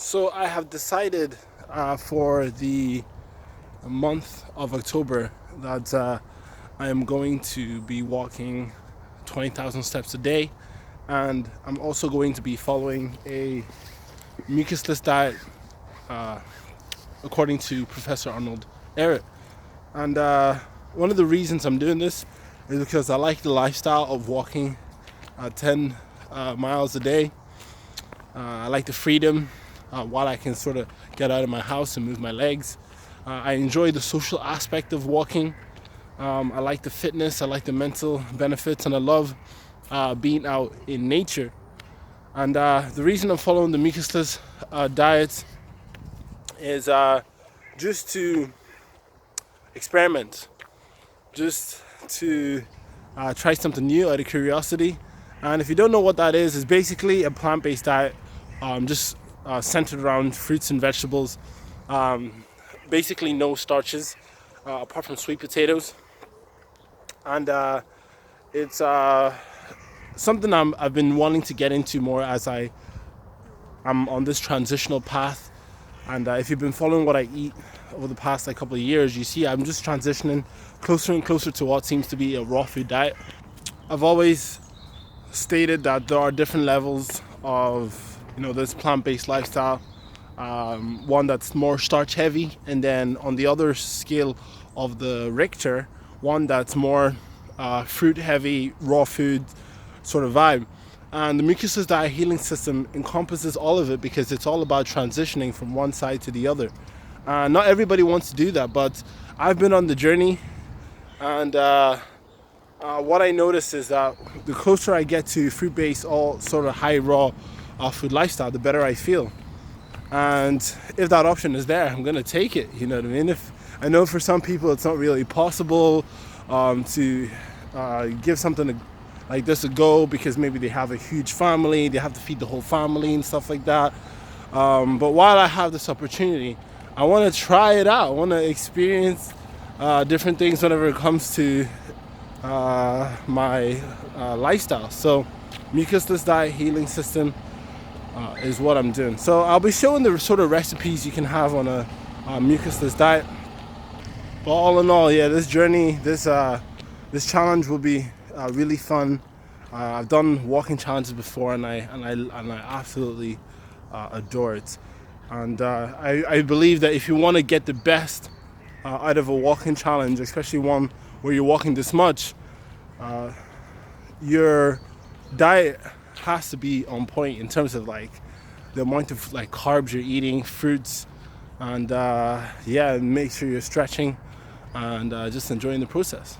So I have decided for the month of October that I am going to be walking 20,000 steps a day, and I'm also going to be following a mucusless diet according to Professor Arnold Ehret. And one of the reasons I'm doing this is because I like the lifestyle of walking 10 miles a day. I like the freedom while I can sort of get out of my house and move my legs. I enjoy the social aspect of walking. I like the fitness, I like the mental benefits, and I love being out in nature. And the reason I'm following the mucusless diet is just to experiment, just to try something new out of curiosity. And if you don't know what that is, it's basically a plant-based diet, just centered around fruits and vegetables. Basically no starches, apart from sweet potatoes. And it's something I've been wanting to get into more as I'm on this transitional path. And if you've been following what I eat over the past couple of years, you see I'm just transitioning closer and closer to what seems to be a raw food diet. I've always stated that there are different levels of this plant-based lifestyle. One that's more starch heavy, and then on the other scale of the Richter, one that's more fruit heavy, raw food sort of vibe. And the mucusless diet healing system encompasses all of it because it's all about transitioning from one side to the other. Not everybody wants to do that, but I've been on the journey, and what I notice is that the closer I get to fruit-based, all sort of high raw food lifestyle, the better I feel. And if that option is there, I'm gonna take it. You know what I mean? If I know for some people it's not really possible to give something like this a go because maybe they have a huge family, they have to feed the whole family and stuff like that. But while I have this opportunity, I want to try it out. I want to experience different things whenever it comes to my lifestyle. So mucusless diet healing system is what I'm doing. So I'll be showing the sort of recipes you can have on a mucusless diet. But all in all, yeah, this journey, this challenge will be really fun. I've done walking challenges before, and I absolutely adore it. And I believe that if you want to get the best out of a walking challenge, especially one where you're walking this much, your diet has to be on point in terms of like the amount of like carbs you're eating, fruits, and make sure you're stretching and just enjoying the process.